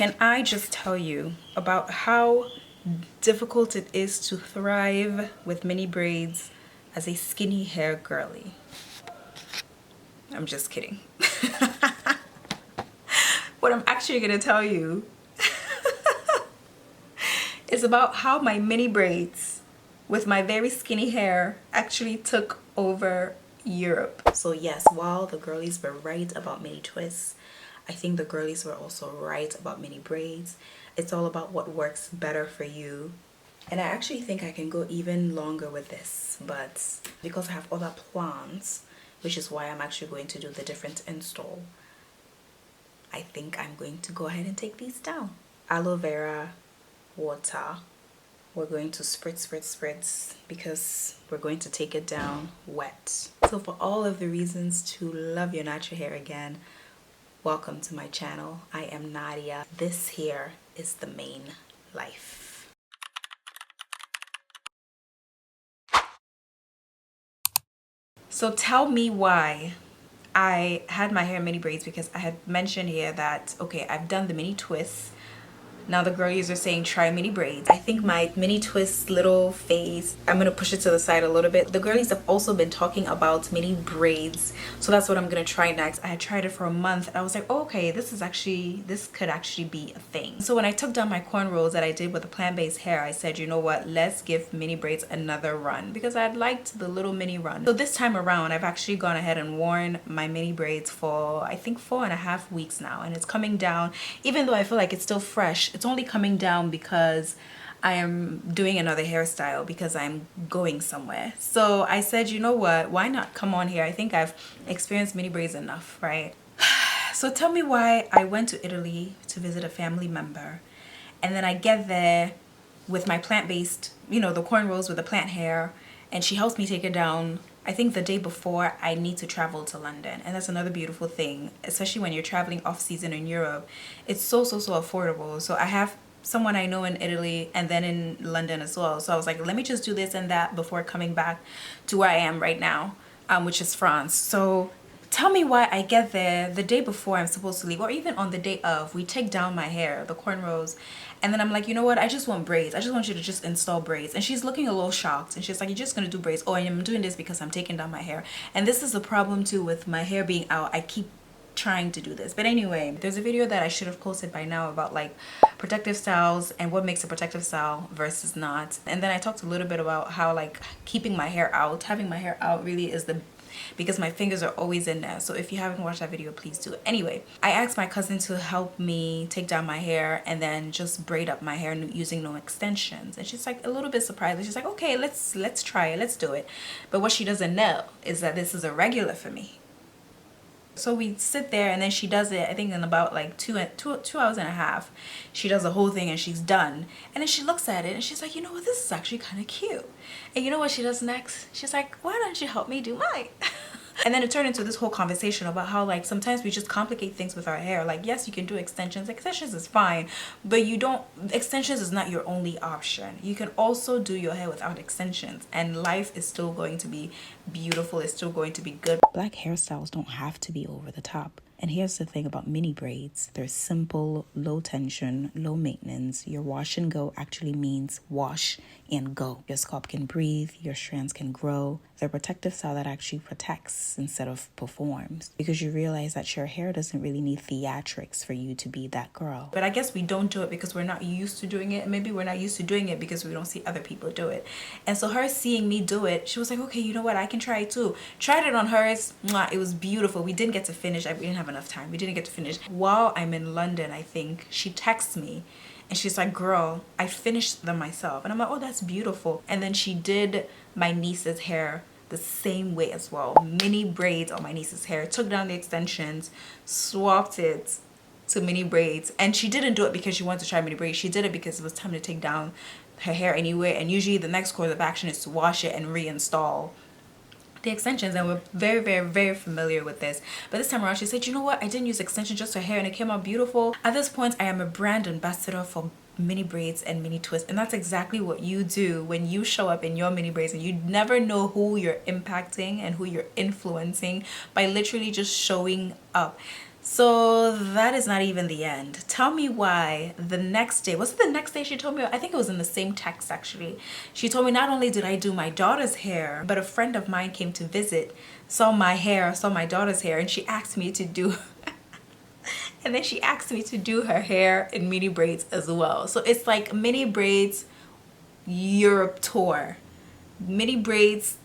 Can I just tell you about how difficult it is to thrive with mini braids as a skinny hair girly? I'm just kidding. What I'm actually gonna tell you is about how my mini braids with my very skinny hair actually took over Europe. So yes, while the girlies were right about mini twists, I think the girlies were also right about mini braids. It's all about what works better for you. And I actually think I can go even longer with this, but because I have other plans, which is why I'm actually going to do the different install, I think I'm going to go ahead and take these down. Aloe vera, water. We're going to spritz because we're going to take it down wet. So for all of the reasons to love your natural hair again, welcome to my channel. I am Nadia. This here is the main life. So tell me why I had my hair in mini braids, because I had mentioned here that, okay, I've done the mini twists. Now the girlies are saying try mini braids. I think my mini twist little phase, I'm gonna push it to the side a little bit. The girlies have also been talking about mini braids, so that's what I'm gonna try next. I had tried it for a month and I was like, oh, okay, this could actually be a thing. So when I took down my cornrows that I did with the plant-based hair, I said, you know what, let's give mini braids another run, because I had liked the little mini run. So this time around, I've actually gone ahead and worn my mini braids for I think 4.5 weeks now, and it's coming down. Even though I feel like it's still fresh, it's only coming down because I am doing another hairstyle, because I'm going somewhere. So I said, you know what, why not come on here? I think I've experienced mini braids enough, right? So tell me why I went to Italy to visit a family member, and then I get there with my plant-based, you know, the cornrows with the plant hair, and she helps me take it down. I think the day before I need to travel to London, and that's another beautiful thing, especially when you're traveling off season in Europe. It's so affordable. So I have someone I know in Italy and then in London as well. So I was like, let me just do this and that before coming back to where I am right now, which is France. So tell me why I get there the day before I'm supposed to leave, or even on the day of. We take down my hair, the cornrows, and then I'm like, you know what, I just want braids. I just want you to just install braids. And she's looking a little shocked, and she's like, you're just gonna do braids? Oh, and I'm doing this because I'm taking down my hair. And this is the problem too with my hair being out. I keep trying to do this. But anyway, there's a video that I should have posted by now about like protective styles and what makes a protective style versus not. And then I talked a little bit about how like keeping my hair out, having my hair out really is the, because my fingers are always in there. So if you haven't watched that video, please do. Anyway, I asked my cousin to help me take down my hair and then just braid up my hair using no extensions. And she's like a little bit surprised. And she's like, okay, let's try it, let's do it. But what she doesn't know is that this is a regular for me. So we sit there, and then she does it, I think in about like 2 hours and a half. She does the whole thing and she's done. And then she looks at it and she's like, you know what, this is actually kind of cute. And you know what she does next? She's like, why don't you help me do mine? And then it turned into this whole conversation about how like sometimes we just complicate things with our hair. Like, yes, you can do extensions. Extensions is fine, but you don't, extensions is not your only option. You can also do your hair without extensions, and life is still going to be beautiful. It's still going to be good. Black hairstyles don't have to be over the top. And here's the thing about mini braids. They're simple, low tension, low maintenance. Your wash and go actually means wash and go. Your scalp can breathe, your strands can grow. They're a protective style that actually protects instead of performs, because you realize that your hair doesn't really need theatrics for you to be that girl. But I guess we don't do it because we're not used to doing it. Maybe we're not used to doing it because we don't see other people do it. And so her seeing me do it, she was like, okay, you know what, I can try it too. Tried it on hers. It was beautiful. We didn't get to finish. We didn't have enough time. We didn't get to finish. While I'm in London, I think, she texts me and she's like, girl, I finished them myself. And I'm like, oh, that's beautiful. And then she did my niece's hair the same way as well. Mini braids on my niece's hair. Took down the extensions, swapped it to mini braids. And she didn't do it because she wanted to try mini braids. She did it because it was time to take down her hair anyway. And usually the next course of action is to wash it and reinstall the extensions, and we're very familiar with this. But this time around she said, you know what, I didn't use extensions, just her hair, and it came out beautiful. At this point, I am a brand ambassador for mini braids and mini twists, and that's exactly what you do when you show up in your mini braids. And you never know who you're impacting and who you're influencing by literally just showing up. So that is not even the end. Tell me why the next day, was it the next day she told me? I think it was in the same text actually. She told me not only did I do my daughter's hair, but a friend of mine came to visit, saw my hair, saw my daughter's hair, and she asked me to do and then she asked me to do her hair in mini braids as well. So it's like mini braids Europe tour. Mini braids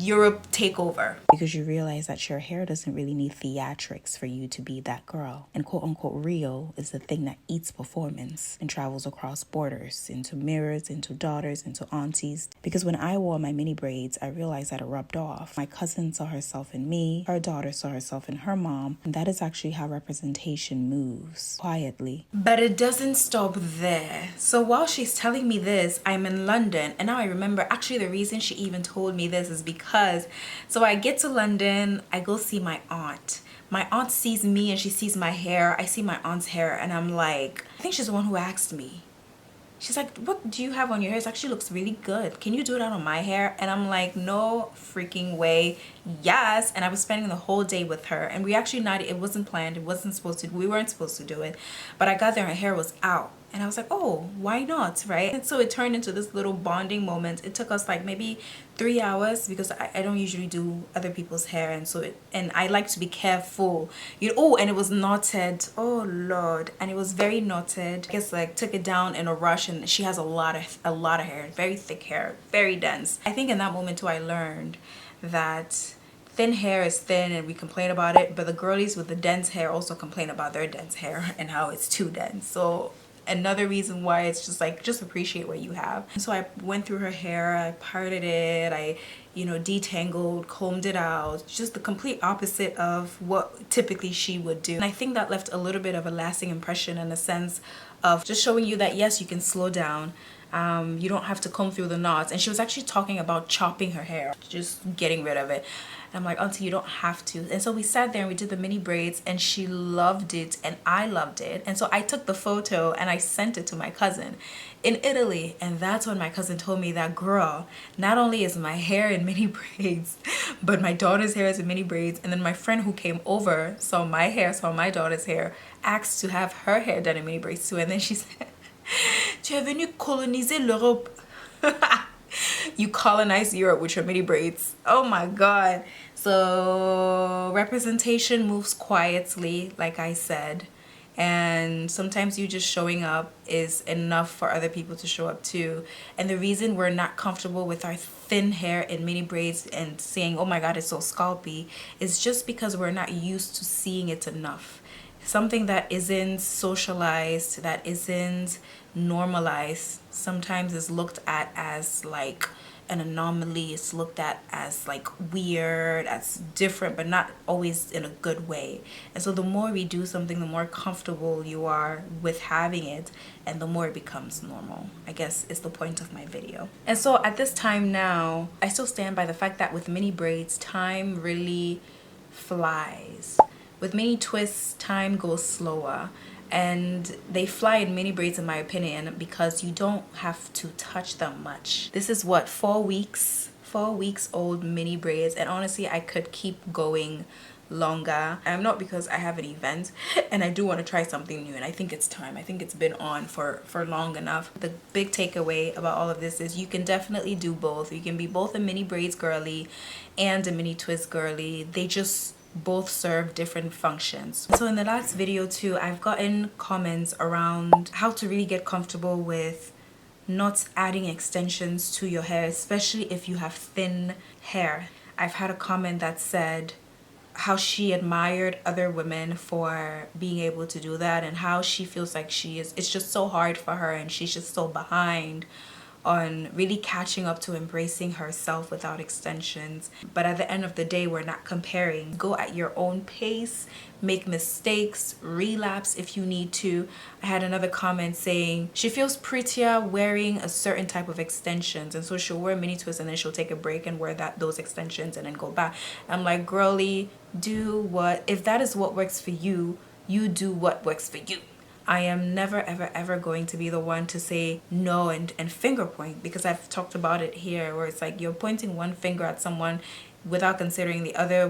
Europe takeover. Because you realize that your hair doesn't really need theatrics for you to be that girl. And quote unquote real is the thing that eats performance and travels across borders, into mirrors, into daughters, into aunties. Because when I wore my mini braids, I realized that it rubbed off. My cousin saw herself in me, her daughter saw herself in her mom, and that is actually how representation moves, quietly. But it doesn't stop there. So while she's telling me this, I'm in London, and now I remember actually the reason she even told me this is because, so I get to London, I go see my aunt. My aunt sees me and she sees my hair. I see my aunt's hair and I'm like, I think she's the one who asked me. She's like, what do you have on your hair? It actually looks really good. Can you do that on my hair? And I'm like, no freaking way. Yes. And I was spending the whole day with her. And we actually it wasn't planned. It wasn't supposed to, we weren't supposed to do it. But I got there and her hair was out. And I was like, oh, why not, right? And so it turned into this little bonding moment. It took us like maybe 3 hours because I don't usually do other people's hair. And so and I like to be careful. Oh, and it was knotted. Oh, Lord. And it was very knotted. I guess like took it down in a rush and she has a lot of hair, very thick hair, very dense. I think in that moment too, I learned that thin hair is thin and we complain about it, but the girlies with the dense hair also complain about their dense hair and how it's too dense. So another reason why it's just like, just appreciate what you have. So I went through her hair, I parted it, I detangled, combed it out, just the complete opposite of what typically she would do. And I think that left a little bit of a lasting impression in the sense of just showing you that yes, you can slow down. You don't have to comb through the knots. And she was actually talking about chopping her hair, just getting rid of it. And I'm like, auntie, you don't have to. And so we sat there and we did the mini braids and she loved it and I loved it. And so I took the photo and I sent it to my cousin in Italy. And that's when my cousin told me that, girl, not only is my hair in mini braids, but my daughter's hair is in mini braids. And then my friend who came over saw my hair, saw my daughter's hair, asked to have her hair done in mini braids too. And then she said, tu es venu coloniser l'Europe. You colonize Europe with your mini braids. Oh my God. So representation moves quietly, like I said. And sometimes you just showing up is enough for other people to show up too. And the reason we're not comfortable with our thin hair in mini braids and saying, oh my God, it's so scalpy, is just because we're not used to seeing it enough. Something that isn't socialized, that isn't normalized, sometimes is looked at as like an anomaly. It's looked at as like weird, as different, but not always in a good way. And so the more we do something, the more comfortable you are with having it, and the more it becomes normal, I guess is the point of my video. And so at this time now, I still stand by the fact that with mini braids, time really flies. With mini twists, time goes slower, and they fly in mini braids in my opinion because you don't have to touch them much. This is what, 4 weeks old mini braids, and honestly I could keep going longer. I'm not, because I have an event and I do want to try something new, and I think it's time. I think it's been on for long enough. The big takeaway about all of this is you can definitely do both. You can be both a mini braids girly and a mini twist girly. They just both serve different functions. So in the last video too, I've gotten comments around how to really get comfortable with not adding extensions to your hair, especially if you have thin hair. I've had a comment that said how she admired other women for being able to do that, and how she feels like it's just so hard for her and she's just so behind on really catching up to embracing herself without extensions. But at the end of the day, we're not comparing. Go at your own pace, make mistakes, relapse if you need to. I had another comment saying she feels prettier wearing a certain type of extensions, and so she'll wear mini twists and then she'll take a break and wear those extensions and then go back. I'm like, girly, do what, if that is what works for you, you do what works for you. I am never ever going to be the one to say no and finger point, because I've talked about it here where it's like you're pointing one finger at someone without considering the other,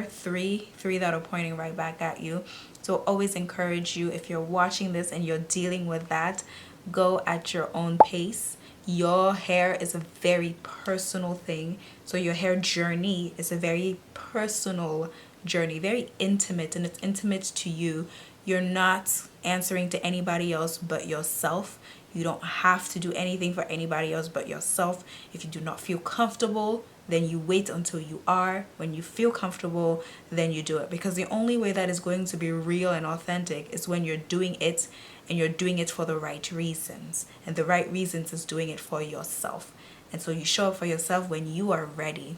three that are pointing right back at you. So always encourage you, if you're watching this and you're dealing with that, go at your own pace. Your hair is a very personal thing. So your hair journey is a very personal journey, very intimate, and it's intimate to you. You're not answering to anybody else but yourself. You don't have to do anything for anybody else but yourself. If you do not feel comfortable, then you wait until you are. When you feel comfortable, then you do it. Because the only way that is going to be real and authentic is when you're doing it, and you're doing it for the right reasons. And the right reasons is doing it for yourself. And so you show up for yourself when you are ready.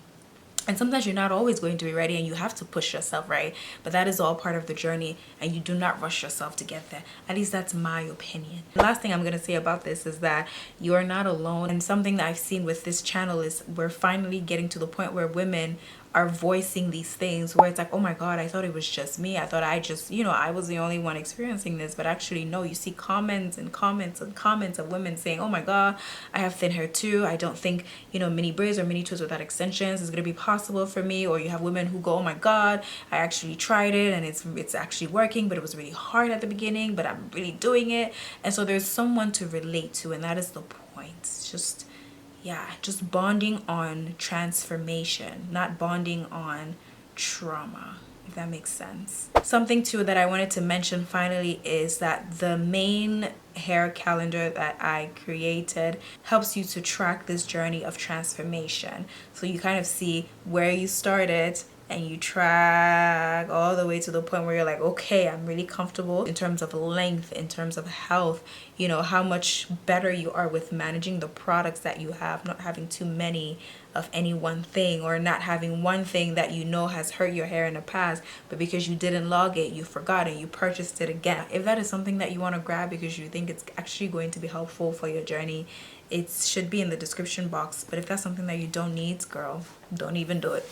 And sometimes you're not always going to be ready, and you have to push yourself, right? But that is all part of the journey, and you do not rush yourself to get there. At least that's my opinion. The last thing I'm going to say about this is that you are not alone. And something that I've seen with this channel is we're finally getting to the point where women are voicing these things, where it's like, oh my god, I thought it was just me. I thought I just, I was the only one experiencing this. But actually, no, you see comments and comments and comments of women saying, oh my god, I have thin hair too. I don't think, mini braids or mini twists without extensions is going to be possible for me. Or you have women who go, oh my god, I actually tried it and it's actually working, but it was really hard at the beginning, but I'm really doing it. And so there's someone to relate to, and that is the point. It's just bonding on transformation, not bonding on trauma, if that makes sense. Something too that I wanted to mention finally is that the main hair calendar that I created helps you to track this journey of transformation. So you kind of see where you started, and you track all the way to the point where you're like, okay, I'm really comfortable in terms of length, in terms of health, how much better you are with managing the products that you have, not having too many of any one thing, or not having one thing that has hurt your hair in the past, but because you didn't log it, you forgot and you purchased it again. If that is something that you want to grab because you think it's actually going to be helpful for your journey, it should be in the description box. But if that's something that you don't need, girl, don't even do it.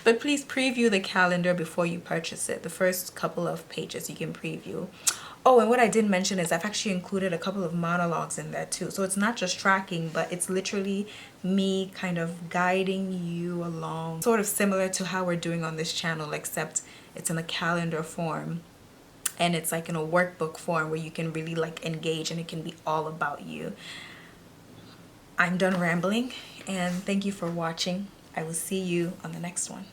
But please preview the calendar before you purchase it. The first couple of pages you can preview. Oh, and what I didn't mention is I've actually included a couple of monologues in there too. So it's not just tracking, but it's literally me kind of guiding you along, sort of similar to how we're doing on this channel, except it's in a calendar form. And it's like in a workbook form where you can really like engage, and it can be all about you. I'm done rambling, and thank you for watching. I will see you on the next one.